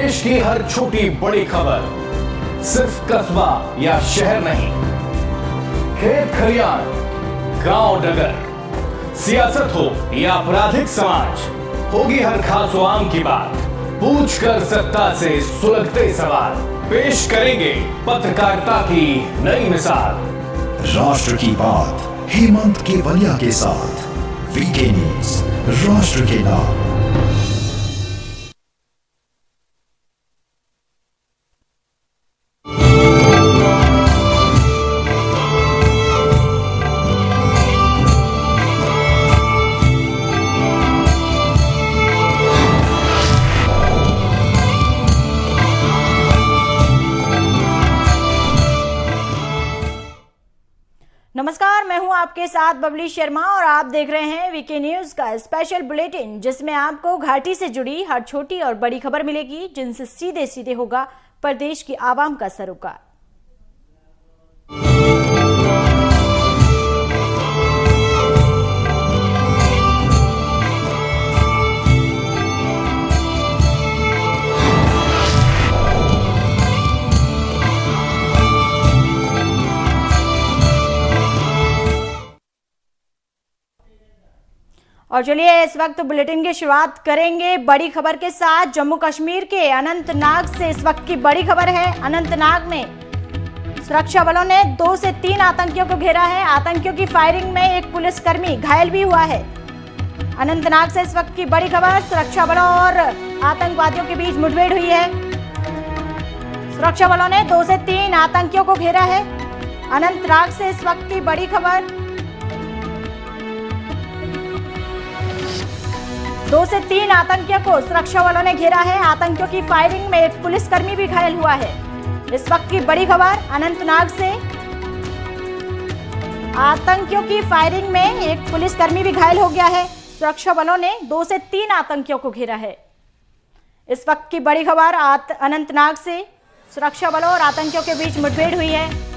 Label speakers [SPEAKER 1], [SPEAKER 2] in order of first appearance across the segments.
[SPEAKER 1] देश की हर छोटी बड़ी खबर सिर्फ कस्बा या शहर नहीं, खेत खलियान, गांव नगर, सियासत हो या आपराधिक समाज, होगी हर खास व आम की बात। पूछ कर सत्ता से सुलगते सवाल, पेश करेंगे पत्रकारिता की नई मिसाल।
[SPEAKER 2] राष्ट्र की बात हेमंत केवलिया के साथ, वीके न्यूज, राष्ट्र के नाम।
[SPEAKER 3] नमस्कार, मैं हूं आपके साथ बबली शर्मा और आप देख रहे हैं वीके न्यूज का स्पेशल बुलेटिन, जिसमें आपको घाटी से जुड़ी हर छोटी और बड़ी खबर मिलेगी, जिनसे सीधे सीधे होगा प्रदेश की आवाम का सरोकार। और चलिए इस वक्त बुलेटिन की शुरुआत करेंगे बड़ी खबर के साथ। जम्मू कश्मीर के अनंतनाग से इस वक्त की बड़ी खबर है। अनंतनाग में सुरक्षा बलों ने 2 से 3 आतंकियों को घेरा है। आतंकियों की फायरिंग में एक पुलिसकर्मी घायल भी हुआ है। अनंतनाग से इस वक्त की बड़ी खबर, सुरक्षा बलों और आतंकवादियों के बीच मुठभेड़ हुई है। सुरक्षा बलों ने 2 से 3 आतंकियों को घेरा है। अनंतनाग से इस वक्त की बड़ी खबर, 2 से 3 आतंकियों को सुरक्षा बलों ने घेरा है। आतंकियों की फायरिंग में एक पुलिसकर्मी भी घायल हुआ है। इस वक्त की बड़ी खबर अनंतनाग से, आतंकियों की फायरिंग में एक पुलिसकर्मी भी घायल हो गया है। सुरक्षा बलों ने 2 से 3 आतंकियों को घेरा है। इस वक्त की बड़ी खबर अनंतनाग से, सुरक्षा बलों और आतंकियों के बीच मुठभेड़ हुई है।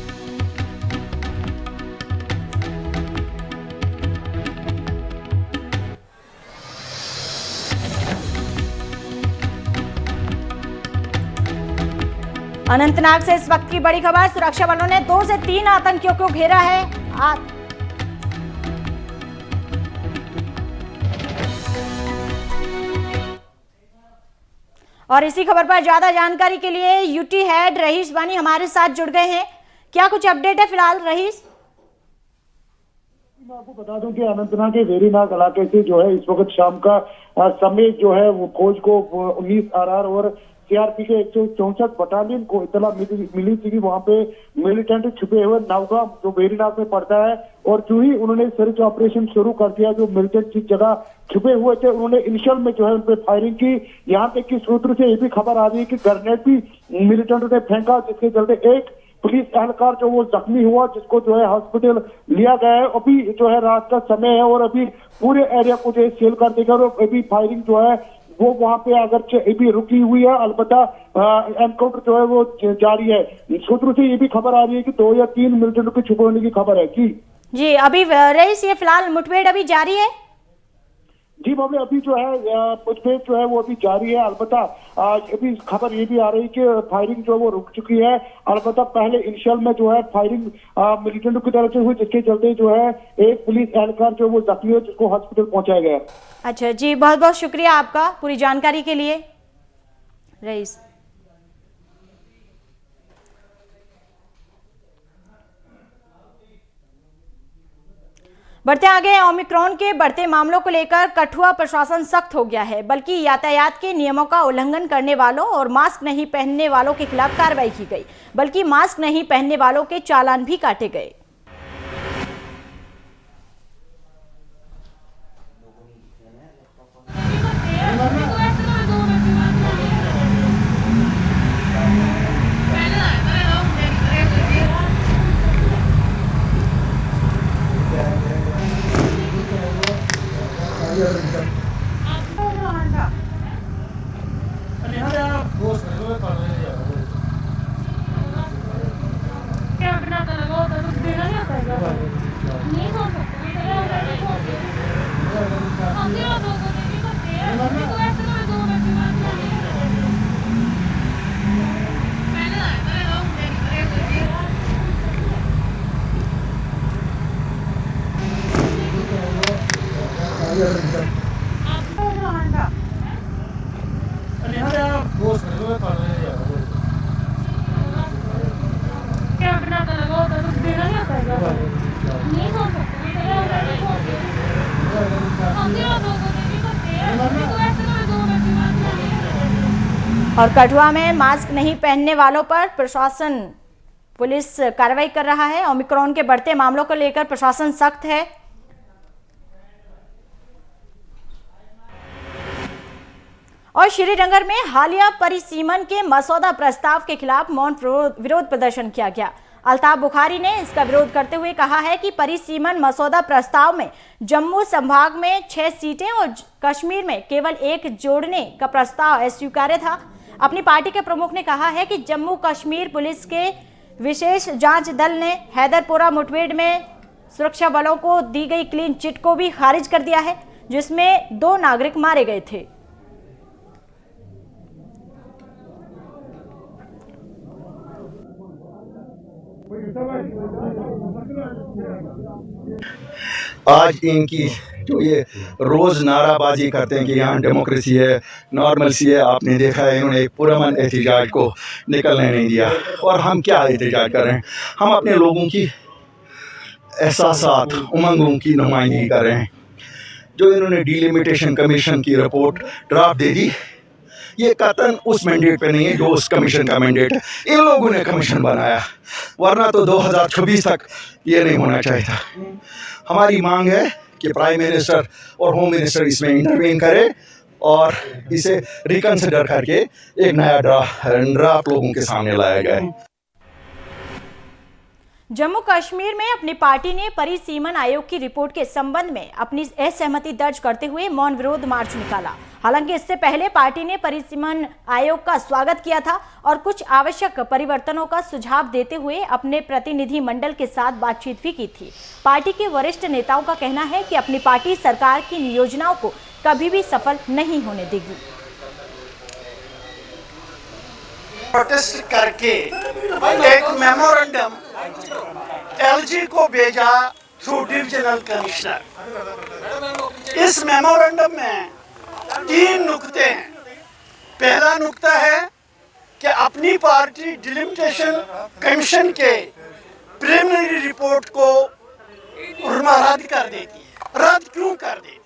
[SPEAKER 3] अनंतनाग से इस वक्त की बड़ी खबर, सुरक्षा बलों ने 2 से 3 आतंकियों को घेरा है। और इसी खबर पर ज्यादा जानकारी के लिए यूटी हेड रहीश बानी हमारे साथ जुड़ गए हैं। क्या कुछ अपडेट है फिलहाल रहीश?
[SPEAKER 4] मैं आपको बता दूं कि अनंतनाग के वेरीनाग इलाके से जो है इस वक्त शाम का समय जो है वो फौज को 19 आरआर और सीआरपी के 164 बटालियन को इतला मिली थी कि वहां पे मिलिटेंट छुपे हुए नवगांव जो वेरीनाग में पड़ता है, और जो ही उन्होंने सर्च ऑपरेशन शुरू कर दिया, जो मिलिटेंट जिस जगह छुपे हुए थे उन्होंने इनिशियल में जो है उन पे फायरिंग की। यहाँ तक कि सूत्र से ये भी खबर आ रही है कि ग्रेनेड भी मिलिटेंट ने फेंका, जिसके चलते एक पुलिस एहलकार जो वो जख्मी हुआ, जिसको जो है हॉस्पिटल लिया गया है। अभी जो है रात का समय है और अभी पूरे एरिया को जो है सील कर देगा और अभी फायरिंग जो है वो वहां पे अगर अभी रुकी हुई है, अलबत्ता एनकाउंटर जो है वो जारी है। सूत्रों से ये भी खबर आ रही है कि 2 या 3 मिलिटेंट के छुपे होने की खबर है। जी
[SPEAKER 3] अभी रईस, ये फिलहाल मुठभेड़ अभी जारी है?
[SPEAKER 4] जी बाबू, अभी जो है मुठभेड़ जो है वो अभी जारी है। अलबत्ता अभी खबर ये भी आ रही है कि फायरिंग जो है वो रुक चुकी है। अलबत्ता पहले इनिशियल में जो है फायरिंग मिलिटेंट की तरफ से हुई, जिसके चलते जो है एक पुलिस एहलकार जो वो जख्मी है, जिसको हॉस्पिटल पहुंचाया गया।
[SPEAKER 3] अच्छा जी, बहुत बहुत शुक्रिया आपका पूरी जानकारी के लिए रईस। बढ़ते आगे, ओमिक्रॉन के बढ़ते मामलों को लेकर कठुआ प्रशासन सख्त हो गया है, बल्कि यातायात के नियमों का उल्लंघन करने वालों और मास्क नहीं पहनने वालों के खिलाफ कार्रवाई की गई, बल्कि मास्क नहीं पहनने वालों के चालान भी काटे गए। और कठुआ में मास्क नहीं पहनने वालों पर प्रशासन पुलिस कार्रवाई कर रहा है। ओमिक्रॉन के बढ़ते मामलों को लेकर प्रशासन सख्त है। और श्रीनगर में हालिया परिसीमन के मसौदा प्रस्ताव के खिलाफ मौन विरोध प्रदर्शन किया गया। अल्ताफ बुखारी ने इसका विरोध करते हुए कहा है कि परिसीमन मसौदा प्रस्ताव में जम्मू संभाग में 6 सीटें और कश्मीर में केवल 1 जोड़ने का प्रस्ताव अस्वीकार्य था। अपनी पार्टी के प्रमुख ने कहा है कि जम्मू कश्मीर पुलिस के विशेष जांच दल ने हैदरपुरा मुठभेड़ में सुरक्षा बलों को दी गई क्लीन चिट को भी खारिज कर दिया है, जिसमें 2 नागरिक मारे गए थे।
[SPEAKER 5] आज इनकी जो ये रोज नाराबाजी करते हैं कि यहाँ डेमोक्रेसी है, नॉर्मलसी है, आपने देखा है इन्होंने एक पुरअमन एहतजाज को निकलने नहीं दिया। और हम क्या एहतजाज कर रहे हैं? हम अपने लोगों की एहसासात, उमंगों की नुमाइंदगी कर रहे हैं। जो इन्होंने डिलिमिटेशन कमीशन की रिपोर्ट ड्राफ्ट दे दी, ये कतन उस मैंडेट पे नहीं है जो उस कमीशन का मैंडेट है। इन लोगों ने कमीशन बनाया, वरना तो 2026 तक ये नहीं होना चाहिए था। हमारी मांग है कि प्राइम मिनिस्टर और होम मिनिस्टर इसमें इंटरवीन करे और इसे रिकंसिडर करके एक नया ड्राफ्ट लोगों के सामने लाया जाए।
[SPEAKER 3] जम्मू कश्मीर में अपनी पार्टी ने परिसीमन आयोग की रिपोर्ट के संबंध में अपनी असहमति दर्ज करते हुए मौन विरोध मार्च निकाला। हालांकि इससे पहले पार्टी ने परिसीमन आयोग का स्वागत किया था और कुछ आवश्यक परिवर्तनों का सुझाव देते हुए अपने प्रतिनिधि मंडल के साथ बातचीत भी की थी। पार्टी के वरिष्ठ नेताओं का कहना है कि अपनी पार्टी सरकार की योजनाओं को कभी भी सफल नहीं होने देगी।
[SPEAKER 6] प्रोटेस्ट करके एक मेमोरेंडम एलजी को भेजा थ्रू डिविजनल कमिश्नर। इस मेमोरेंडम में 3 नुक्ते हैं। पहला नुक्ता है कि अपनी पार्टी डिलिमिटेशन कमीशन के प्रिलिमिनरी रिपोर्ट को रद्द कर देती है। रद्द क्यों कर देती है?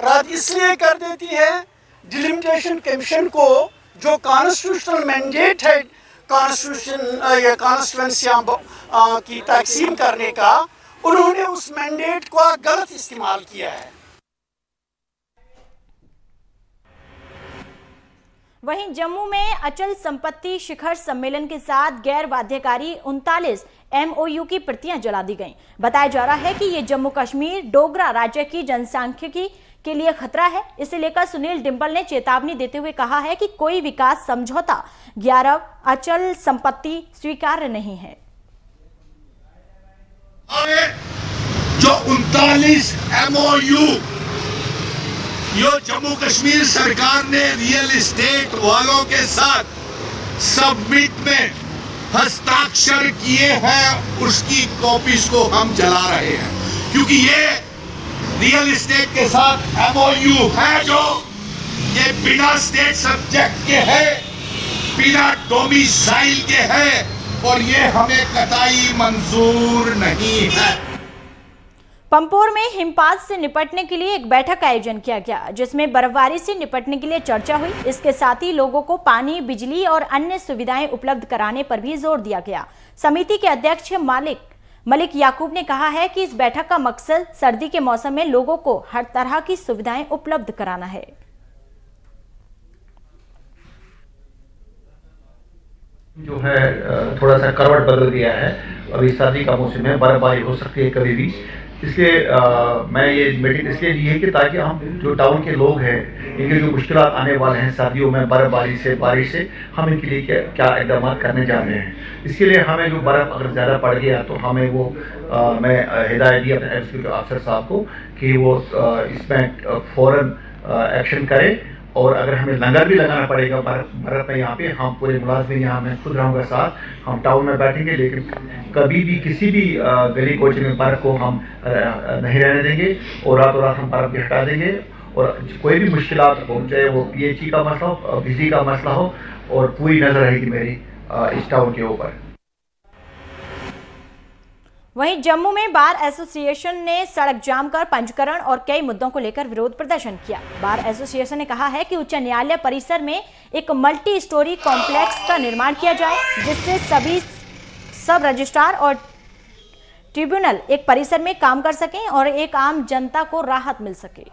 [SPEAKER 6] रद्द इसलिए कर देती है, डिलिमिटेशन कमीशन को जो कॉन्स्टिट्यूशनल मैंडेट है कॉन्स्टिट्यूंसियां की तकसीम करने का, उन्होंने उस मैंडेट का गलत इस्तेमाल किया है।
[SPEAKER 3] वहीं जम्मू में अचल संपत्ति शिखर सम्मेलन के साथ गैर बाध्यकारी 39 MOU की प्रतियां जला दी गईं। बताया जा रहा है कि ये जम्मू कश्मीर डोगरा राज्य की जनसांख्यिकी के लिए खतरा है। इसे लेकर सुनील डिंपल ने चेतावनी देते हुए कहा है कि कोई विकास समझौता 11 अचल संपत्ति स्वीकार्य नहीं है।
[SPEAKER 7] जो 39 MOU यो जम्मू कश्मीर सरकार ने रियल एस्टेट वालों के साथ सबमिट में हस्ताक्षर किए हैं, उसकी कॉपीज को हम जला रहे हैं, क्योंकि ये रियल एस्टेट के साथ MOU है जो ये बिना स्टेट सब्जेक्ट के है, बिना डोमिसाइल के है, और ये हमें कतई मंजूर नहीं है।
[SPEAKER 3] पंपोर में हिमपात से निपटने के लिए एक बैठक का आयोजन किया गया, जिसमें बर्फबारी से निपटने के लिए चर्चा हुई। इसके साथ ही लोगों को पानी, बिजली और अन्य सुविधाएं उपलब्ध कराने पर भी जोर दिया गया। समिति के अध्यक्ष मलिक याकूब ने कहा है कि इस बैठक का मकसद सर्दी के मौसम में लोगों को हर तरह की सुविधाएं उपलब्ध कराना है।
[SPEAKER 8] जो है थोड़ा सा करवट बदल गया है। अभी सर्दी का मौसम है, बर्फबारी हो सकती है कभी भी। इसलिए मैं ये मीटिंग इसलिए ली है कि ताकि हम जो टाउन के लोग हैं, इनके जो मुश्किलात आने वाले हैं सर्दियों में बर्फबारी से, बारिश से, हम इनके लिए क्या इकदाम करने जा रहे हैं। इसके लिए हमें जो बर्फ़ अगर ज़्यादा पड़ गया तो हमें वो मैं हिदायत दी अपने एग्जीक्यूटिव अफसर साहब को कि वो इसमें फ़ौरन एक्शन करें। और अगर हमें लंगर भी लगाना पड़ेगा बर्फ में, यहाँ पे हम पूरे मुलाजमिन, यहाँ मैं खुद रहूँगा साथ, हम टाउन में बैठेंगे, लेकिन कभी भी किसी भी गली कोचे में बर्फ को हम नहीं रहने देंगे और रातों रात हम बर्फ भी हटा देंगे। और कोई भी मुश्किलात हो, चाहे वो PHE का मसला हो, बिजली का मसला हो, और पूरी नज़र रहेगी मेरी इस टाउन के ऊपर।
[SPEAKER 3] वहीं जम्मू में बार एसोसिएशन ने सड़क जाम कर पंजीकरण और कई मुद्दों को लेकर विरोध प्रदर्शन किया। बार एसोसिएशन ने कहा है कि उच्च न्यायालय परिसर में एक मल्टी स्टोरी कॉम्प्लेक्स का निर्माण किया जाए, जिससे सभी सब रजिस्ट्रार और ट्रिब्यूनल एक परिसर में काम कर सकें और एक आम जनता को राहत मिल सके।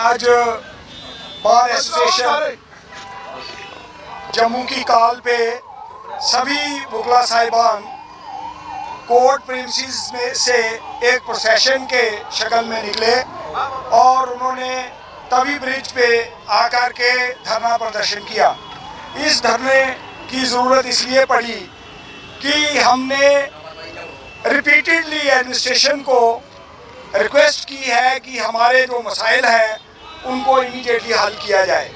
[SPEAKER 6] आज बार एसोसिएशन जम्मू की कॉल पे सभी वकला साहिबान कोर्ट प्रीमिसेस में से एक प्रोसेशन के शक्ल में निकले और उन्होंने तवी ब्रिज पे आकर के धरना प्रदर्शन किया। इस धरने की ज़रूरत इसलिए पड़ी कि हमने रिपीटेडली एडमिनिस्ट्रेशन को रिक्वेस्ट की है कि हमारे जो मसाइल हैं उनको इमीडिएटली हल किया जाए,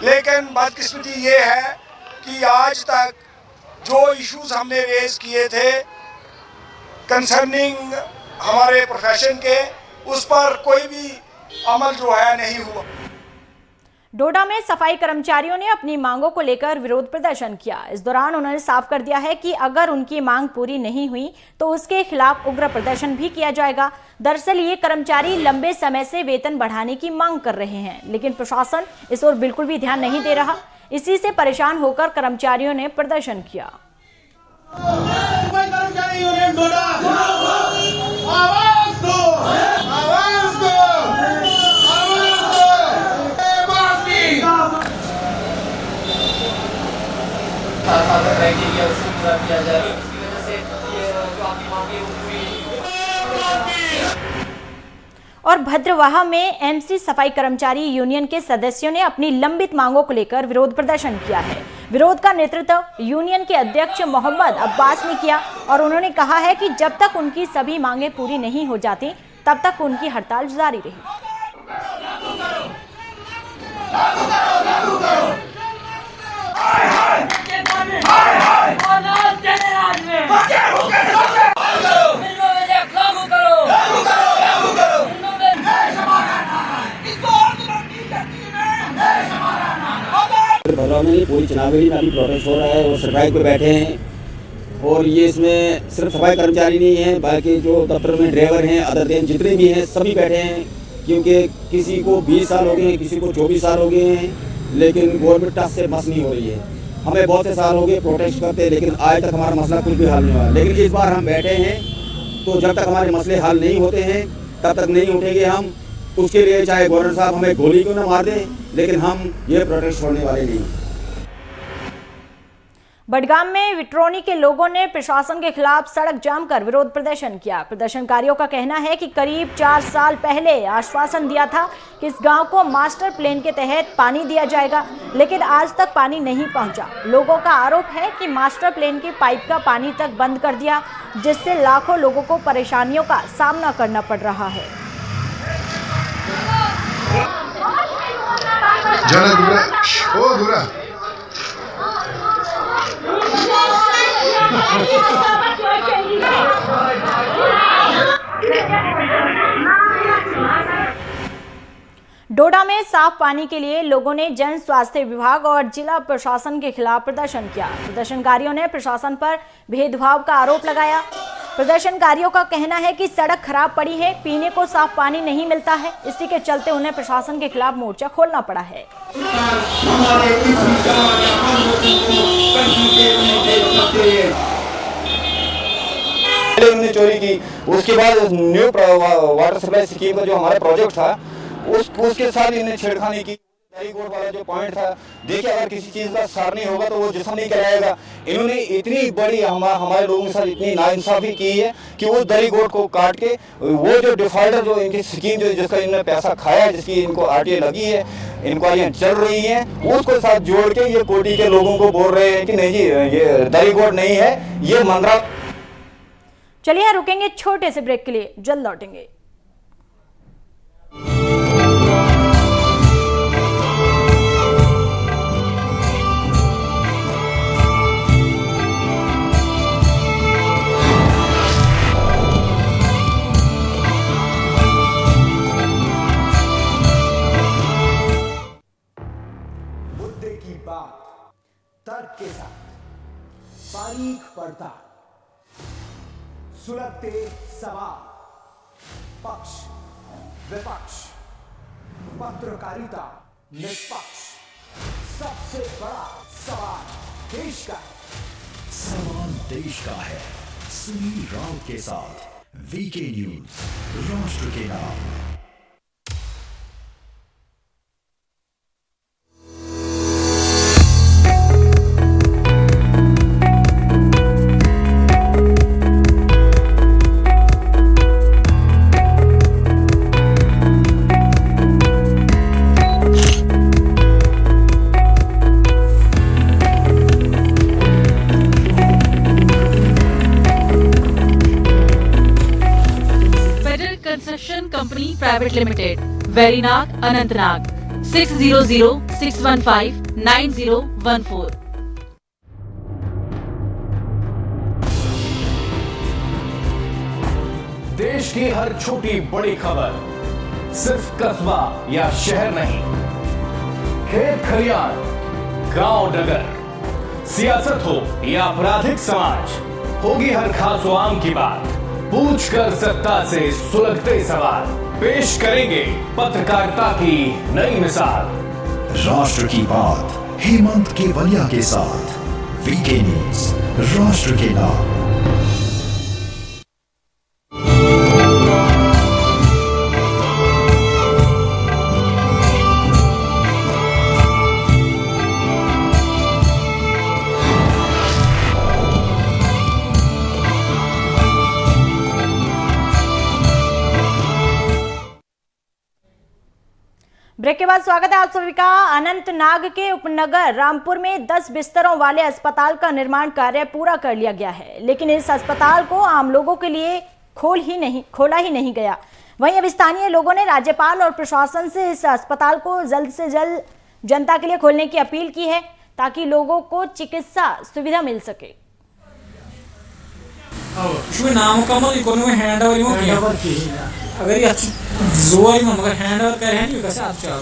[SPEAKER 6] लेकिन बदकिस्मती ये है कि आज तक जो इश्यूज हमने रेज किए थे कंसर्निंग हमारे प्रोफेशन के, उस पर कोई भी अमल जो है नहीं हुआ।
[SPEAKER 3] डोडा में सफाई कर्मचारियों ने अपनी मांगों को लेकर विरोध प्रदर्शन किया। इस दौरान उन्होंने साफ कर दिया है कि अगर उनकी मांग पूरी नहीं हुई तो उसके खिलाफ उग्र प्रदर्शन भी किया जाएगा। दरअसल ये कर्मचारी लंबे समय से वेतन बढ़ाने की मांग कर रहे हैं, लेकिन प्रशासन इस ओर बिल्कुल भी ध्यान नहीं दे रहा। इसी से परेशान होकर कर्मचारियों ने प्रदर्शन किया। और भद्रवाह में एमसी सफाई कर्मचारी यूनियन के सदस्यों ने अपनी लंबित मांगों को लेकर विरोध प्रदर्शन किया है। विरोध का नेतृत्व यूनियन के अध्यक्ष मोहम्मद अब्बास ने किया और उन्होंने कहा है कि जब तक उनकी सभी मांगें पूरी नहीं हो जाती तब तक उनकी हड़ताल जारी रही।
[SPEAKER 9] भद्रवाह में पूरी चुनावी में अभी प्रोटेस्ट हो रहा है और स्ट्राइक पे बैठे हैं। और ये इसमें सिर्फ सफाई कर्मचारी नहीं है, बाकी जो दफ्तर में ड्राइवर हैं, अदर दिन जितने भी हैं सभी बैठे हैं, क्योंकि किसी को 20 साल हो गए हैं, किसी को 24 साल हो गए हैं, लेकिन गवर्नमेंट टच से बस नहीं हो रही है। हमें बहुत से साल हो गए प्रोटेस्ट करते, लेकिन आज तक हमारा मसला कुछ भी हल नहीं हुआ। लेकिन इस बार हम बैठे हैं, तो जब तक हमारे मसले हल नहीं होते हैं तब तक नहीं उठेंगे हम। उसके लिए चाहे गवर्नर साहब हमें गोली क्यों न मार दें, लेकिन हम ये प्रोटेस्ट छोड़ने वाले नहीं।
[SPEAKER 3] बडगाम में विट्रोनी के लोगों ने प्रशासन के खिलाफ सड़क जाम कर विरोध प्रदर्शन किया। प्रदर्शनकारियों का कहना है कि करीब 4 साल पहले आश्वासन दिया था कि इस गांव को मास्टर प्लान के तहत पानी दिया जाएगा, लेकिन आज तक पानी नहीं पहुंचा। लोगों का आरोप है कि मास्टर प्लान की पाइप का पानी तक बंद कर दिया, जिससे लाखों लोगों को परेशानियों का सामना करना पड़ रहा है। डोडा में साफ पानी के लिए लोगों ने जन स्वास्थ्य विभाग और जिला प्रशासन के खिलाफ प्रदर्शन किया। प्रदर्शनकारियों ने प्रशासन पर भेदभाव का आरोप लगाया। प्रदर्शनकारियों का कहना है कि सड़क खराब पड़ी है, पीने को साफ पानी नहीं मिलता है। इसी के चलते उन्हें प्रशासन के खिलाफ मोर्चा खोलना पड़ा है।
[SPEAKER 9] उन्होंने चोरी की, उसके बाद न्यू वाटर सप्लाई स्कीम का जो हमारा प्रोजेक्ट था उसके साथ इन्होंने छेड़खानी की। दरीगोड़ वाला जो पॉइंट था, देखिए अगर किसी चीज का सार नहीं होगा तो वो जिसम नहीं कराएगा। इन्होंने इतनी बड़ी हमारे लोगों के साथ इतनी नाइंसाफी की है कि उस दरीगोड़ को काट के वो जो डिफॉल्टर जो इनकी स्कीम जो जिसका इन्होंने पैसा खाया, जिसकी इनको RTA लगी है, इंक्वायरियां चल रही हैं, उसको साथ जोड़ के ये कोटी के लोगों को बोल रहे हैं कि नहीं जी ये दरीगोड़ नहीं है, ये मंदरा।
[SPEAKER 3] चलिए रुकेंगे छोटे से ब्रेक के लिए, जल्द लौटेंगे।
[SPEAKER 2] मुद्दे की बात तर्क के साथ, बारीक पड़ताल, सुलगते सवाल, पक्ष विपक्ष, पत्रकारिता निष्पक्ष, सबसे बड़ा सवाल देश का है। सवाल देश का है। सुनील राउत के साथ वीके न्यूज, राष्ट्र के नाम।
[SPEAKER 10] Company private limited, Verinag, Anantnag, 6006159014।
[SPEAKER 1] देश की हर छोटी बड़ी खबर सिर्फ कस्बा या शहर नहीं, खेत खलियान, गांव नगर, सियासत हो या आपराधिक समाज, होगी हर खास व आम की बात। पूछ कर सत्ता से सुलगते सवाल, पेश करेंगे पत्रकारिता की नई मिसाल।
[SPEAKER 2] राष्ट्र की बात हेमंत केवलिया के साथ वीके न्यूज, राष्ट्र के नाम।
[SPEAKER 3] ब्रेक के बाद स्वागत है आप सभी का। अनंतनाग के उपनगर रामपुर में 10 बिस्तरों वाले अस्पताल का निर्माण कार्य पूरा कर लिया गया है, लेकिन इस अस्पताल को आम लोगों के लिए खोला ही नहीं गया। वहीं अब स्थानीय लोगों ने राज्यपाल और प्रशासन से इस अस्पताल को जल्द से जल्द जनता के लिए खोलने की अपील की है, ताकि लोगों को चिकित्सा सुविधा मिल सके।
[SPEAKER 11] अगर ये जोर में मगर हैंड ओवर कर हैं कैसे आप चाहो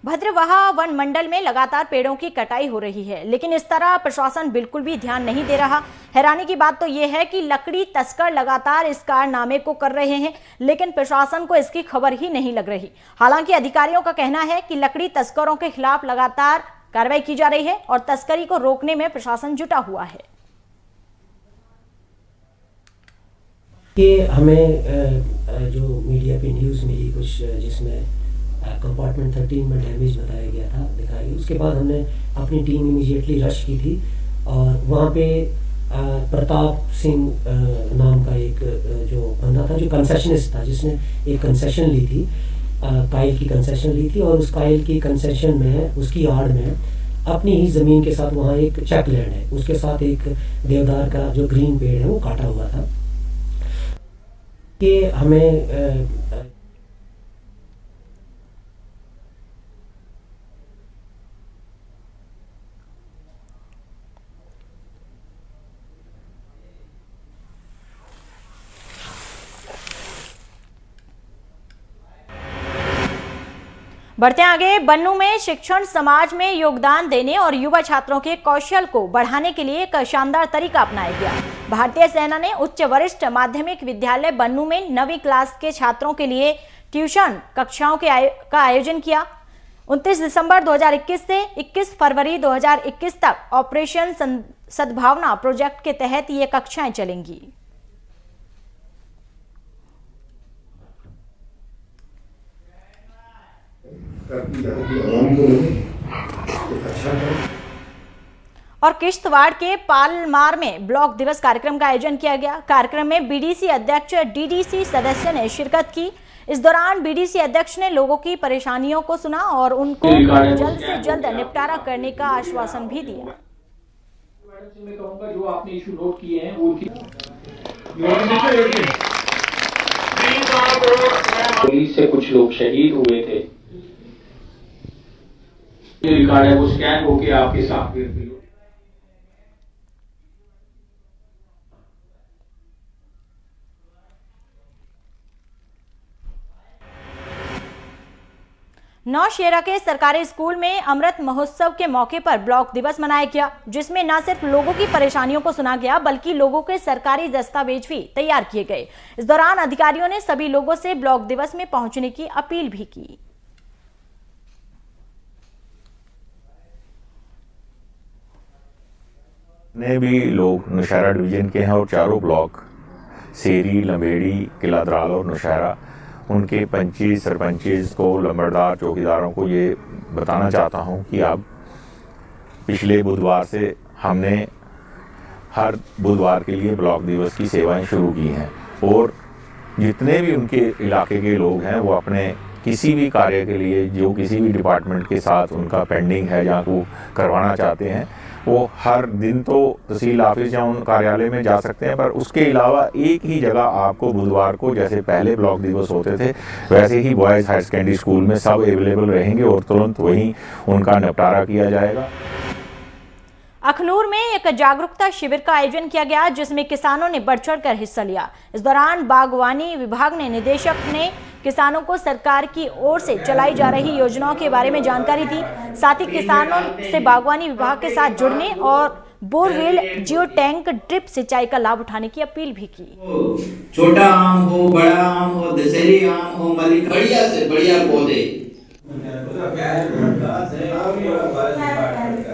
[SPEAKER 3] भद्रवाहा वन मंडल में लगातार पेड़ों की कटाई हो रही है, लेकिन इस तरह प्रशासन बिल्कुल भी ध्यान नहीं दे रहा। हैरानी की बात तो यह है कि लकड़ी तस्कर लगातार इस कारनामे को कर रहे हैं, लेकिन प्रशासन को इसकी खबर ही नहीं लग रही। हालांकि अधिकारियों का कहना है कि लकड़ी तस्करों के खिलाफ लगातार कार्रवाई की जा रही है और तस्करी को रोकने में प्रशासन जुटा हुआ है।
[SPEAKER 12] कि हमें जो मीडिया पे न्यूज़ मिली कुछ, जिसमें कंपार्टमेंट 13 में डैमेज बताया गया था, दिखाया गया, उसके बाद हमने अपनी टीम इमीडिएटली रश की थी और वहाँ पे प्रताप सिंह नाम का एक जो बंदा था, जो कंसेशनिस्ट था, जिसने एक कंसेशन ली थी, काइल की कंसेशन ली थी, और उस काइल की कंसेशन में उसकी आड़ में अपनी ही ज़मीन के साथ वहाँ एक चेक लैंड है, उसके साथ एक देवदार का जो ग्रीन पेड़ है वो काटा हुआ था। कि हमें
[SPEAKER 3] बढ़ते आगे, बन्नू में शिक्षण समाज में योगदान देने और युवा छात्रों के कौशल को बढ़ाने के लिए एक शानदार तरीका अपनाया गया। भारतीय सेना ने उच्च वरिष्ठ माध्यमिक विद्यालय बन्नू में 9वीं क्लास के छात्रों के लिए ट्यूशन कक्षाओं का आयोजन किया। 29 दिसंबर 2021 से 21 फरवरी 2021 तक ऑपरेशन सद्भावना प्रोजेक्ट के तहत ये कक्षाएं चलेंगी। और किश्तवाड़ के पालमार में ब्लॉक दिवस कार्यक्रम का आयोजन किया गया। कार्यक्रम में बीडीसी अध्यक्ष डीडीसी सदस्य ने शिरकत की। इस दौरान बीडीसी अध्यक्ष ने लोगों की परेशानियों को सुना और उनको जल्द से जल्द निपटारा करने का आश्वासन भी दिया।
[SPEAKER 13] मैं कहूंगा जो आपने इशू नोट किए हैं वो पुलिस से कुछ लोग शहीद हुए थे, ये रिकॉर्ड है, वो स्कैन होके आपके साथ
[SPEAKER 3] नौशेरा के सरकारी स्कूल में अमृत महोत्सव के मौके पर ब्लॉक दिवस मनाया गया, जिसमें न सिर्फ लोगों की परेशानियों को सुना गया बल्कि लोगों के सरकारी दस्तावेज भी तैयार किए गए। इस दौरान अधिकारियों ने सभी लोगों से ब्लॉक दिवस में पहुंचने की अपील भी की।
[SPEAKER 14] ने भी लोग नौशहरा डिवीजन के हैं और चारों ब्लॉक सेरी, लंबेड़ी, किला दराल और नौशहरा, उनके पंची, सरपंचेस को, लंबरदार, चौकीदारों को ये बताना चाहता हूँ कि अब पिछले बुधवार से हमने हर बुधवार के लिए ब्लॉक दिवस की सेवाएं शुरू की हैं और जितने भी उनके इलाके के लोग हैं वो अपने किसी भी कार्य के लिए जो किसी भी डिपार्टमेंट के साथ उनका पेंडिंग है या वो करवाना चाहते हैं, वो हर दिन तो तहसील ऑफिस या उन कार्यालय में जा सकते हैं, पर उसके अलावा एक ही जगह आपको बुधवार को जैसे पहले ब्लॉक दिवस होते थे वैसे ही बॉयज़ हायर सेकेंडरी स्कूल में सब अवेलेबल रहेंगे और तुरंत वहीं उनका निपटारा किया जाएगा।
[SPEAKER 3] अखनूर में एक जागरूकता शिविर का आयोजन किया गया, जिसमें किसानों ने बढ़ चढ़कर हिस्सा लिया। इस दौरान बागवानी विभाग ने निदेशक ने किसानों को सरकार की ओर से चलाई जा रही योजनाओं के बारे में जानकारी दी। साथ ही किसानों से बागवानी विभाग के साथ जुड़ने और बोरवेल, जियो टैंक, ड्रिप सिंचाई का लाभ उठाने की अपील भी की।
[SPEAKER 15] छोटा आम हो, बड़ा आम हो, दशहरी आम हो, मलिक, बढ़िया से बढ़िया पौधे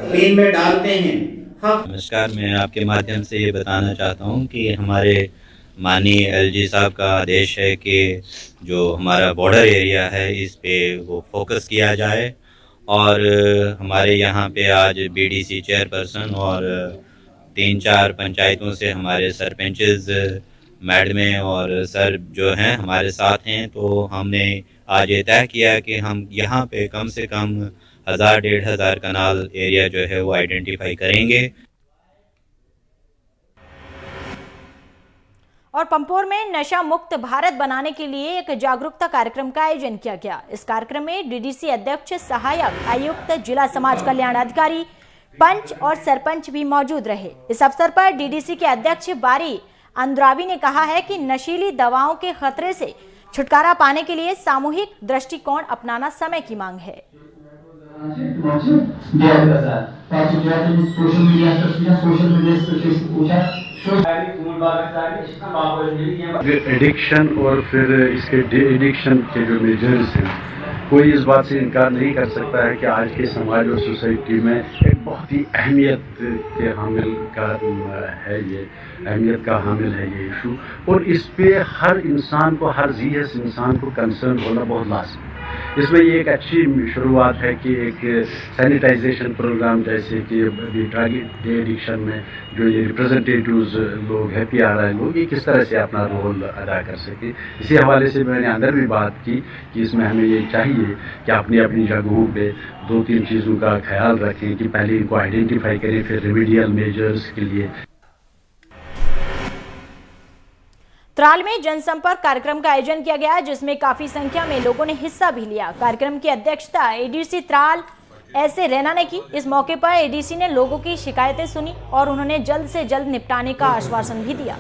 [SPEAKER 15] जमीन में डालते हैं।
[SPEAKER 16] नमस्कार, मैं आपके माध्यम से ये बताना चाहता हूँ कि हमारे माननीय एलजी साहब का आदेश है कि जो हमारा बॉर्डर एरिया है इस पे वो फोकस किया जाए और हमारे यहाँ पे आज बीडीसी चेयरपर्सन और 3-4 पंचायतों से हमारे सरपंचेस, मैडमें और सर जो हैं हमारे साथ हैं, तो हमने आज ये तय किया कि हम यहाँ पे कम से कम 1000-1500 कनाल एरिया जो है वो आइडेंटिफाई करेंगे।
[SPEAKER 3] और पंपोर में नशा मुक्त भारत बनाने के लिए एक जागरूकता कार्यक्रम का आयोजन किया गया। इस कार्यक्रम में डीडीसी अध्यक्ष, सहायक आयुक्त, जिला समाज कल्याण अधिकारी, पंच और सरपंच भी मौजूद रहे। इस अवसर पर डीडीसी के अध्यक्ष बारी अंद्रावी ने कहा है कि नशीली दवाओं के खतरे से छुटकारा पाने के लिए सामूहिक दृष्टिकोण अपनाना समय की मांग है।
[SPEAKER 17] एडिक्शन और फिर इसके डी एडिक्शन के जो मेजर्स हैं, कोई इस बात से इनकार नहीं कर सकता है कि आज के समाज और सोसाइटी में एक बहुत ही अहमियत के हामिल का है, ये अहमियत का हामिल है ये इशू, और इस पे हर इंसान को, हर जीएस इंसान को कंसर्न होना बहुत लाजमी। इसमें ये एक अच्छी शुरुआत है कि एक सैनिटाइजेशन प्रोग्राम, जैसे कि ड्रग एडिक्शन में जो ये रिप्रेजेंटेटिव्स लोग हैं, पीआरआई लोग, ये किस तरह से अपना रोल अदा कर सके। इसी हवाले से मैंने अंदर भी बात की कि इसमें हमें ये चाहिए कि अपनी अपनी जगहों पे 2-3 चीज़ों का ख्याल रखें कि पहले इनको आइडेंटिफाई करें, फिर रेमेडियल मेजर्स के लिए।
[SPEAKER 3] त्राल में जनसंपर्क कार्यक्रम का आयोजन किया गया, जिसमें काफी संख्या में लोगों ने हिस्सा भी लिया। कार्यक्रम की अध्यक्षता एडीसी त्राल ऐसे रैना ने की। इस मौके पर एडीसी ने लोगों की शिकायतें सुनी और उन्होंने जल्द से जल्द निपटाने का आश्वासन भी दिया।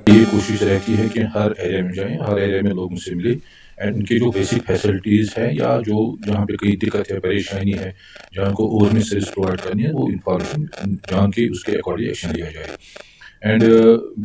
[SPEAKER 18] ये कोशिश रहती है कि हर एरिया में जाएं, हर एरिया में लोगों से मिले एंड उनकी जो बेसिक फैसिलिटीज़ है या जो जहाँ पे कहीं दिक्कत है, परेशानी है, जहाँ को और सर्विस प्रोवाइड करनी है, वो इंफॉर्मेशन जान के उसके अकॉर्डिंग एक्शन लिया जाए। एंड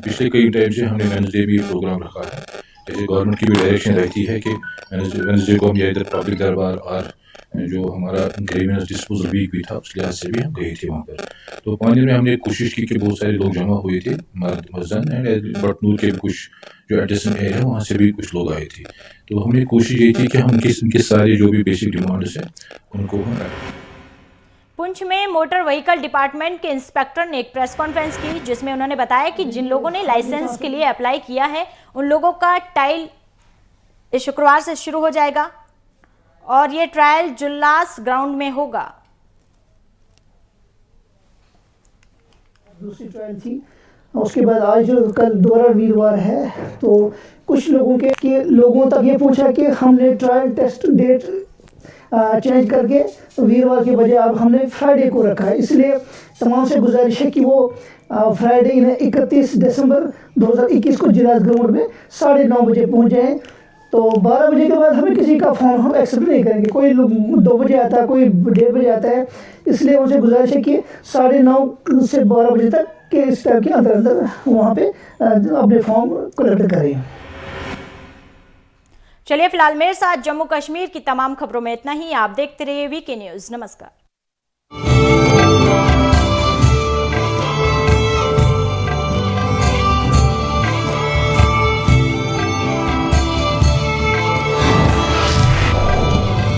[SPEAKER 18] पिछले कई टाइम से हमने वेडनेसडे भी प्रोग्राम रखा है। जैसे गवर्नमेंट की भी डायरेक्शन रहती है कि वेडनेसडे को हम या इधर पब्लिक दरबार और जो हमारा ग्रीवेंस डिस्पोजल वीक भी था, उस लिहाज से भी हम गए थे वहाँ पर। तो पानी में हमने कोशिश की कि बहुत सारे लोग जमा हुए थे, मर्द एंड बटनूर के भी कुछ जो एडजेसेंट एरिया वहाँ से भी कुछ लोग आए थे। तो हमने कोशिश ये थी कि हम इनके सारे जो भी बेसिक डिमांड्स हैं उनको हम
[SPEAKER 3] पुंछ में मोटर व्हीकल डिपार्टमेंट के इंस्पेक्टर ने एक प्रेस कॉन्फ्रेंस की, जिसमें उन्होंने बताया कि जिन लोगों ने लाइसेंस के लिए अप्लाई किया है उन लोगों का ट्रायल इस शुक्रवार से शुरू हो जाएगा और ये ट्रायल जुल्लास ग्राउंड में होगा।
[SPEAKER 19] दूसरी ट्रायल थी, उसके बाद आज कल दोबारा वीरवार है, तो कुछ लोगों के लोगों तक ये पूछा कि हमने ट्रायल टेस्ट डेट चेंज करके वीरवार के बजाय अब हमने फ्राइडे को रखा है। इसलिए तमाम से गुजारिश है कि वो फ्राइडे 31 दिसंबर 2021 को जिला ग्राउंड में 9:30 बजे पहुंच जाएं तो 12 बजे के बाद हमें किसी का फॉर्म हम एक्सेप्ट नहीं करेंगे। कोई लोग 2 बजे आता है, कोई 1:30 बजे आता है, इसलिए उनसे गुजारिश है कि 9:30 से 12 बजे तक के इस टाइम के अंदर वहाँ पे अपने फॉर्म कलेक्ट करें।
[SPEAKER 3] चलिए फिलहाल मेरे साथ जम्मू कश्मीर की तमाम खबरों में इतना ही। आप देखते रहिए वीके न्यूज़। नमस्कार।